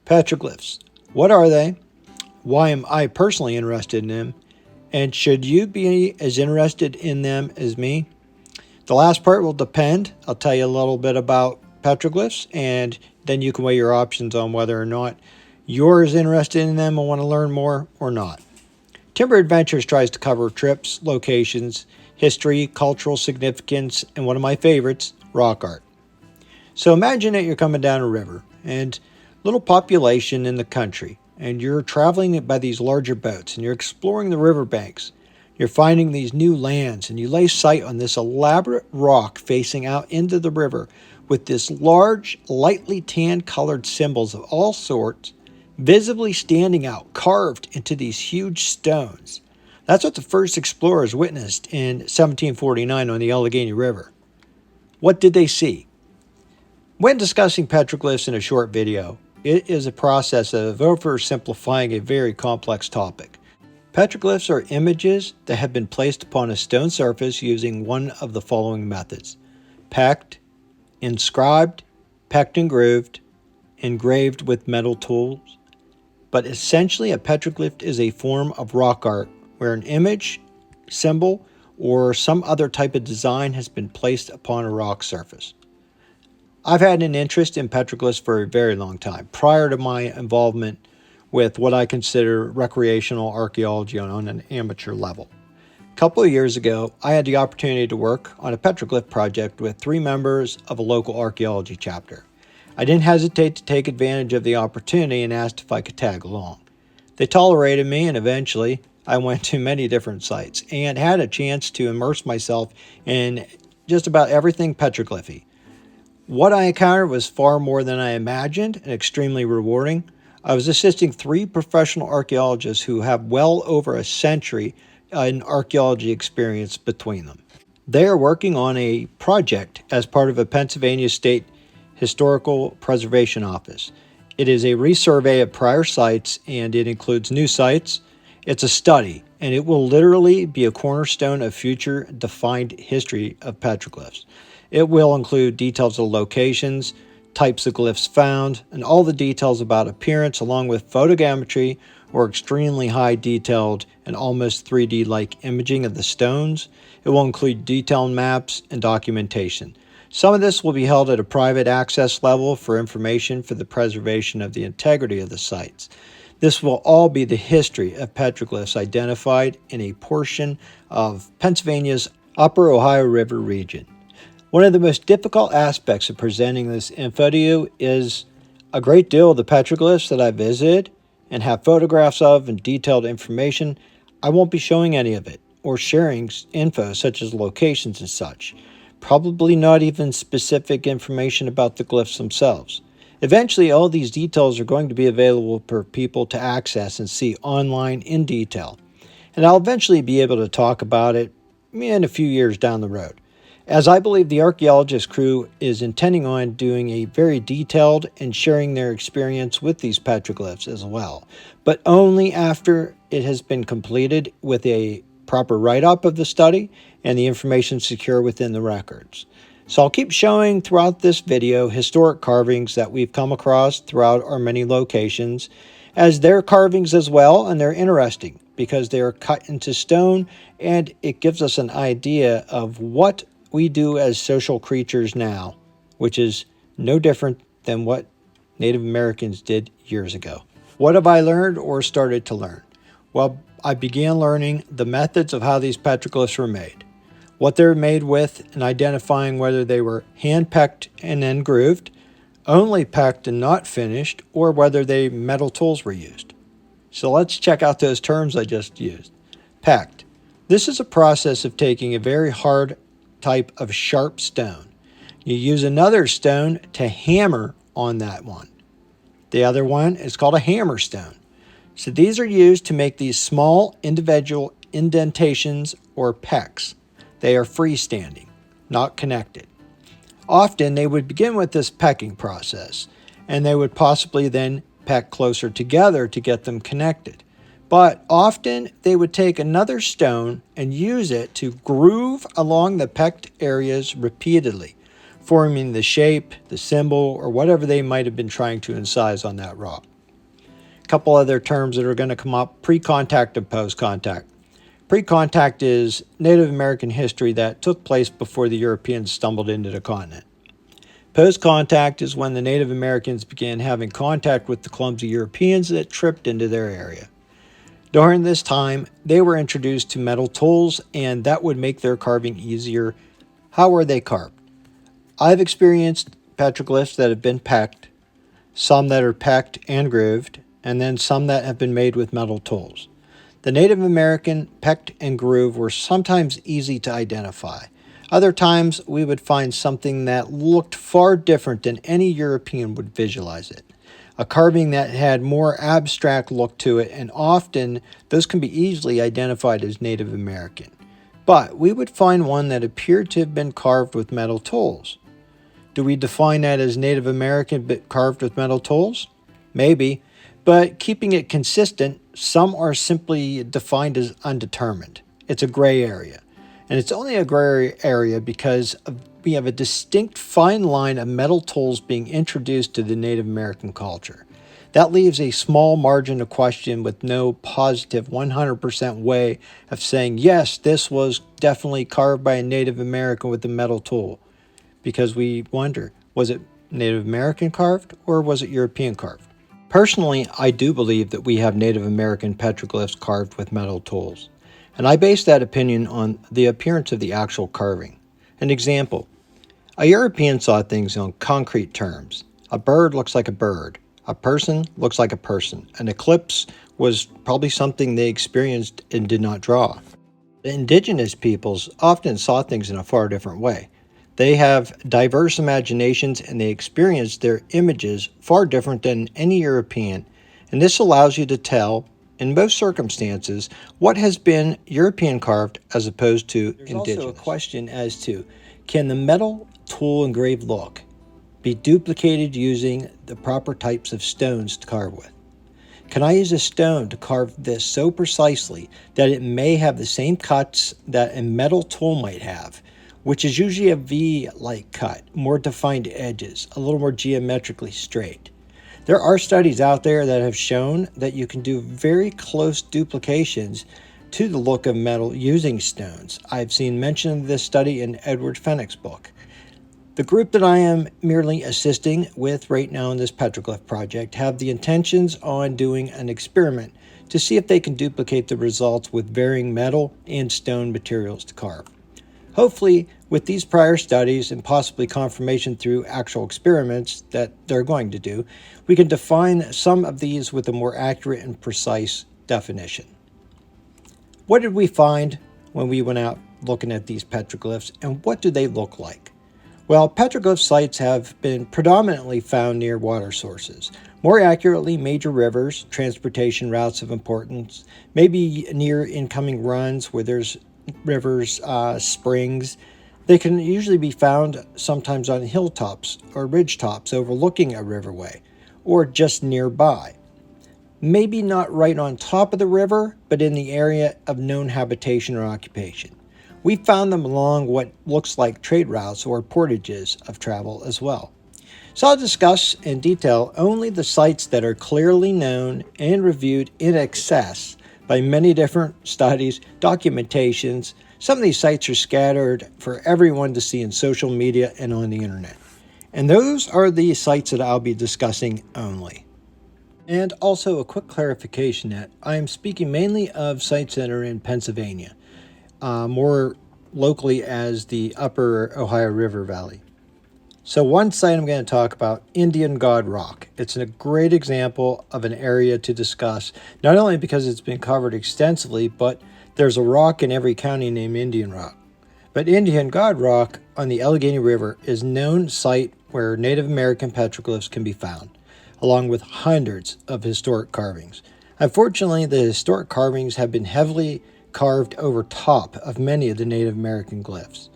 Petroglyphs. What are they? Why am I personally interested in them? And should you be as interested in them as me? The last part will depend. I'll tell you a little bit about petroglyphs, and then you can weigh your options on whether or not you're as interested in them and want to learn more or not. Timber Adventures tries to cover trips, locations, history, cultural significance, and one of my favorites, rock art. So imagine that you're coming down a river and little population in the country, and you're traveling by these larger boats and you're exploring the riverbanks. You're finding these new lands and you lay sight on this elaborate rock facing out into the river with this large, lightly tan colored symbols of all sorts visibly standing out, carved into these huge stones. That's what the first explorers witnessed in 1749 on the Allegheny River. What did they see? When discussing petroglyphs in a short video, it is a process of oversimplifying a very complex topic. Petroglyphs are images that have been placed upon a stone surface using one of the following methods: pecked, inscribed, pecked and grooved, engraved with metal tools. But essentially, a petroglyph is a form of rock art where an image, symbol, or some other type of design has been placed upon a rock surface. I've had an interest in petroglyphs for a very long time, prior to my involvement with what I consider recreational archaeology on an amateur level. A couple of years ago, I had the opportunity to work on a petroglyph project with 3 members of a local archaeology chapter. I didn't hesitate to take advantage of the opportunity and asked if I could tag along. They tolerated me, and eventually I went to many different sites and had a chance to immerse myself in just about everything petroglyphy. What I encountered was far more than I imagined and extremely rewarding. I was assisting 3 professional archaeologists who have well over a century in archaeology experience between them. They are working on a project as part of a Pennsylvania State Historical Preservation Office. It is a resurvey of prior sites, and it includes new sites. It's a study, and it will literally be a cornerstone of future defined history of petroglyphs. It will include details of locations, types of glyphs found, and all the details about appearance, along with photogrammetry or extremely high detailed and almost 3D-like imaging of the stones. It will include detailed maps and documentation. Some of this will be held at a private access level for information for the preservation of the integrity of the sites. This will all be the history of petroglyphs identified in a portion of Pennsylvania's Upper Ohio River region. One of the most difficult aspects of presenting this info to you is a great deal of the petroglyphs that I visited and have photographs of and detailed information. I won't be showing any of it or sharing info such as locations and such. Probably not even specific information about the glyphs themselves. Eventually, all these details are going to be available for people to access and see online in detail. And I'll eventually be able to talk about it in a few years down the road, as I believe the Archaeologist crew is intending on doing a very detailed and sharing their experience with these petroglyphs as well, but only after it has been completed with a proper write-up of the study and the information secure within the records. So I'll keep showing throughout this video historic carvings that we've come across throughout our many locations, as they're carvings as well, and they're interesting because they are cut into stone, and it gives us an idea of what we do as social creatures now, which is no different than what Native Americans did years ago. What have I learned or started to learn? Well, I began learning the methods of how these petroglyphs were made, what they're made with, and identifying whether they were hand-pecked and then grooved, only pecked and not finished, or whether metal tools were used. So let's check out those terms I just used. Pecked. This is a process of taking a very hard type of sharp stone. You use another stone to hammer on that one. The other one is called a hammer stone. So these are used to make these small individual indentations or pecks. They are freestanding, not connected. Often they would begin with this pecking process, and they would possibly then peck closer together to get them connected. But often they would take another stone and use it to groove along the pecked areas repeatedly, forming the shape, the symbol, or whatever they might have been trying to incise on that rock. couple other terms that are going to come up: pre-contact and post-contact. Pre-contact is Native American history that took place before the Europeans stumbled into the continent. Post-contact is when the Native Americans began having contact with the clumsy Europeans that tripped into their area. During this time, they were introduced to metal tools, and that would make their carving easier. How were they carved? I've experienced petroglyphs that have been pecked, some that are pecked and grooved, and then some that have been made with metal tools. The Native American pecked and grooved were sometimes easy to identify. Other times, we would find something that looked far different than any European would visualize it. A carving that had more abstract look to it, and often those can be easily identified as Native American. But we would find one that appeared to have been carved with metal tools. Do we define that as Native American but carved with metal tools? Maybe, but keeping it consistent, some are simply defined as undetermined. It's a gray area. And it's only a gray area because we have a distinct fine line of metal tools being introduced to the Native American culture. That leaves a small margin of question with no positive 100% way of saying, yes, this was definitely carved by a Native American with a metal tool. Because we wonder, was it Native American carved or was it European carved? Personally, I do believe that we have Native American petroglyphs carved with metal tools. And I base that opinion on the appearance of the actual carving. An example, a European saw things on concrete terms. A bird looks like a bird. A person looks like a person. An eclipse was probably something they experienced and did not draw. The indigenous peoples often saw things in a far different way. They have diverse imaginations and they experience their images far different than any European, and this allows you to tell, in most circumstances, what has been European carved as opposed to indigenous. There's also a question as to, can the metal tool engraved look be duplicated using the proper types of stones to carve with? Can I use a stone to carve this so precisely that it may have the same cuts that a metal tool might have, which is usually a V-like cut, more defined edges, a little more geometrically straight? There are studies out there that have shown that you can do very close duplications to the look of metal using stones. I've seen mention of this study in Edward Fenwick's book. The group that I am merely assisting with right now in this petroglyph project have the intentions on doing an experiment to see if they can duplicate the results with varying metal and stone materials to carve. Hopefully, with these prior studies and possibly confirmation through actual experiments that they're going to do, we can define some of these with a more accurate and precise definition. What did we find when we went out looking at these petroglyphs, and what do they look like? Well, petroglyph sites have been predominantly found near water sources. More accurately, major rivers, transportation routes of importance, maybe near incoming runs where there's rivers, springs. They can usually be found sometimes on hilltops or ridge tops overlooking a riverway, or just nearby. Maybe not right on top of the river, but in the area of known habitation or occupation. We found them along what looks like trade routes or portages of travel as well. So I'll discuss in detail only the sites that are clearly known and reviewed in excess by many different studies, documentations. Some of these sites are scattered for everyone to see in social media and on the internet. And those are the sites that I'll be discussing only. And also a quick clarification that I am speaking mainly of sites that are in Pennsylvania, more locally as the upper Ohio River Valley. So one site I'm going to talk about, Indian God Rock. It's a great example of an area to discuss, not only because it's been covered extensively, but there's a rock in every county named Indian Rock. But Indian God Rock on the Allegheny River is a known site where Native American petroglyphs can be found, along with hundreds of historic carvings. Unfortunately, the historic carvings have been heavily carved over top of many of the Native American glyphs.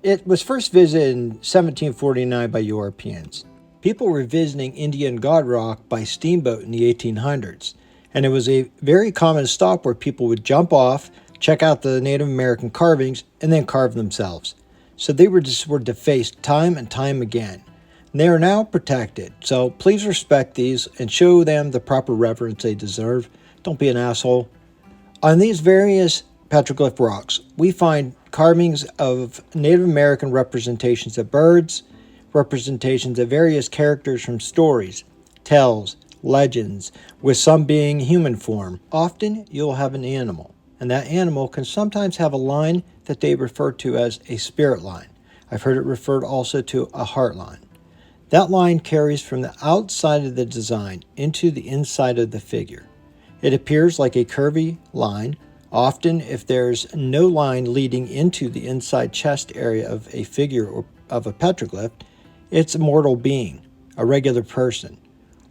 It was first visited in 1749 by Europeans. People were visiting Indian God Rock by steamboat in the 1800s, and it was a very common stop where people would jump off, check out the Native American carvings, and then carve themselves. So they were defaced time and time again. They are now protected, so please respect these and show them the proper reverence they deserve. Don't be an asshole. On these various petroglyph rocks, we find carvings of Native American representations of birds, representations of various characters from stories, tales, legends, with some being human form. Often you'll have an animal, and that animal can sometimes have a line that they refer to as a spirit line. I've heard it referred also to a heart line. That line carries from the outside of the design into the inside of the figure. It appears like a curvy line. Often, if there's no line leading into the inside chest area of a figure or of a petroglyph, it's a mortal being, a regular person,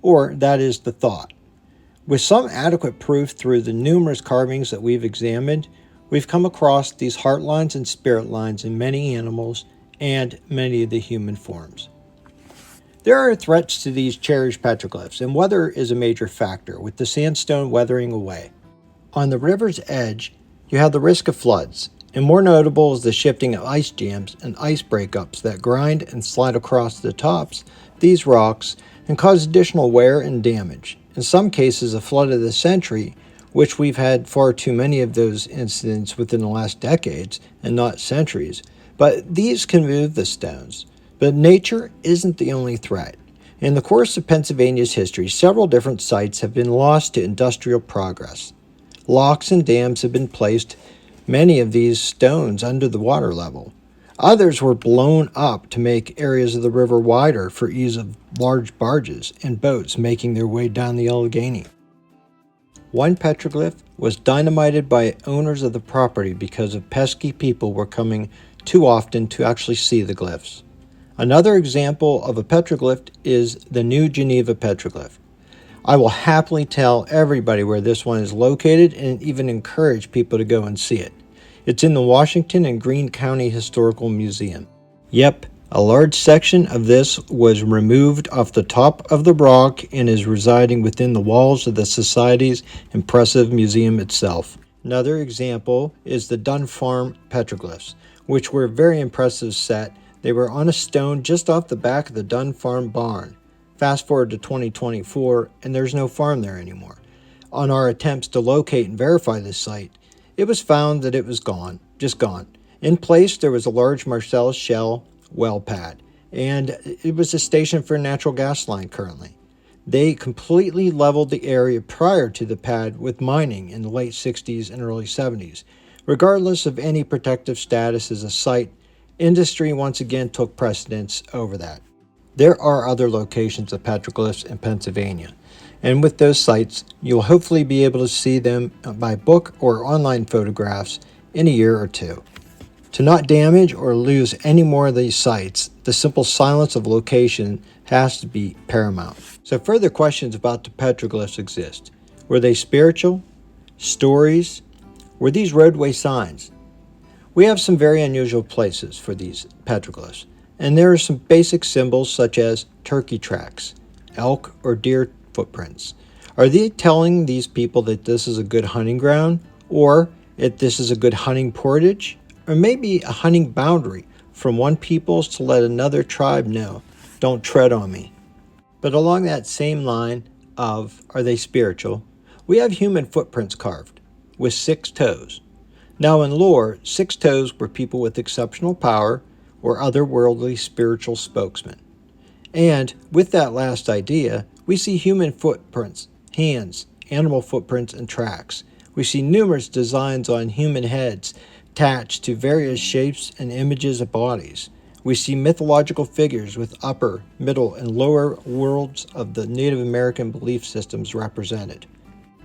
or that is the thought. With some adequate proof through the numerous carvings that we've examined, we've come across these heart lines and spirit lines in many animals and many of the human forms. There are threats to these cherished petroglyphs, and weather is a major factor, with the sandstone weathering away. On the river's edge, you have the risk of floods, and more notable is the shifting of ice jams and ice breakups that grind and slide across the tops of these rocks and cause additional wear and damage. In some cases, a flood of the century, which we've had far too many of those incidents within the last decades and not centuries, but these can move the stones. But nature isn't the only threat. In the course of Pennsylvania's history, several different sites have been lost to industrial progress. Locks and dams have been placed, many of these stones under the water level. Others were blown up to make areas of the river wider for ease of large barges and boats making their way down the Allegheny. One petroglyph was dynamited by owners of the property because of pesky people were coming too often to actually see the glyphs. Another example of a petroglyph is the New Geneva petroglyph. I will happily tell everybody where this one is located and even encourage people to go and see it. It's in the Washington and Greene County Historical Museum. Yep, a large section of this was removed off the top of the rock and is residing within the walls of the Society's impressive museum itself. Another example is the Dunn Farm petroglyphs, which were a very impressive set. They were on a stone just off the back of the Dunn Farm barn. Fast forward to 2024, and there's no farm there anymore. On our attempts to locate and verify this site, it was found that it was gone, just gone. In place, there was a large Marcellus Shell well pad, and it was a station for a natural gas line currently. They completely leveled the area prior to the pad with mining in the late 60s and early 70s. Regardless of any protective status as a site, industry once again took precedence over that. There are other locations of petroglyphs in Pennsylvania, and with those sites, you'll hopefully be able to see them by book or online photographs in a year or two. To not damage or lose any more of these sites, the simple silence of location has to be paramount. So further questions about the petroglyphs exist. Were they spiritual? Stories? Were these roadway signs? We have some very unusual places for these petroglyphs, and there are some basic symbols such as turkey tracks, elk or deer footprints. Are they telling these people that this is a good hunting ground, or if this is a good hunting portage, or maybe a hunting boundary from one people's to let another tribe know, don't tread on me? But along that same line of are they spiritual, we have human footprints carved with 6 toes. Now in lore, 6 toes were people with exceptional power or otherworldly spiritual spokesmen. And with that last idea, we see human footprints, hands, animal footprints, and tracks. We see numerous designs on human heads attached to various shapes and images of bodies. We see mythological figures with upper, middle, and lower worlds of the Native American belief systems represented.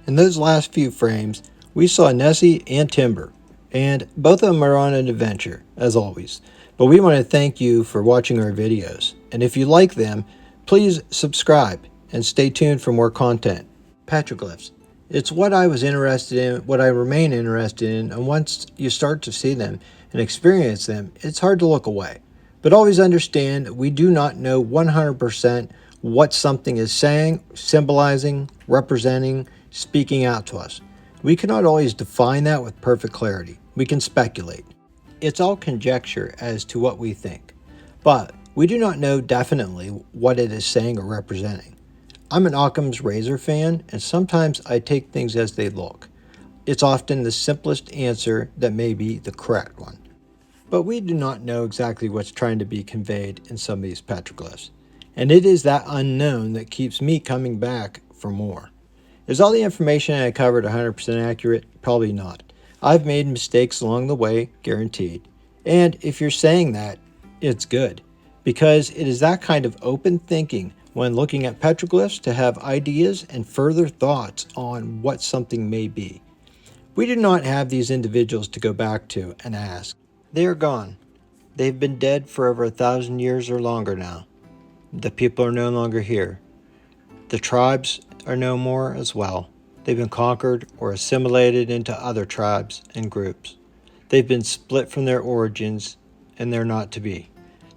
In those last few frames, we saw Nessie and Timber, and both of them are on an adventure, as always. But we want to thank you for watching our videos, and if you like them, please subscribe and stay tuned for more content. Petroglyphs. It's what I was interested in, what I remain interested in, and once you start to see them and experience them, it's hard to look away. But always understand we do not know 100% what something is saying, symbolizing, representing, speaking out to us. We cannot always define that with perfect clarity. We can speculate. It's all conjecture as to what we think. But We do not know definitely what it is saying or representing. I'm an Occam's razor fan, and sometimes I take things as they look. It's often the simplest answer that may be the correct one. But we do not know exactly what's trying to be conveyed in some of these petroglyphs. And it is that unknown that keeps me coming back for more. Is all the information I covered 100% accurate? Probably not. I've made mistakes along the way, guaranteed. And if you're saying that, it's good. Because it is that kind of open thinking when looking at petroglyphs to have ideas and further thoughts on what something may be. We do not have these individuals to go back to and ask. They are gone. They've been dead for over 1,000 years or longer now. The people are no longer here. The tribes are no more as well. They've been conquered or assimilated into other tribes and groups. They've been split from their origins, and they're not to be.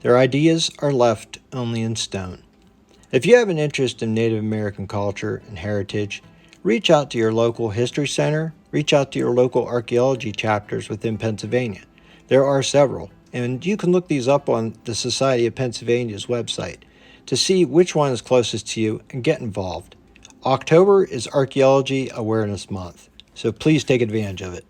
Their ideas are left only in stone. If you have an interest in Native American culture and heritage, reach out to your local history center, reach out to your local archaeology chapters within Pennsylvania. There are several, and you can look these up on the Society of Pennsylvania's website to see which one is closest to you and get involved. October is Archaeology Awareness Month, so please take advantage of it.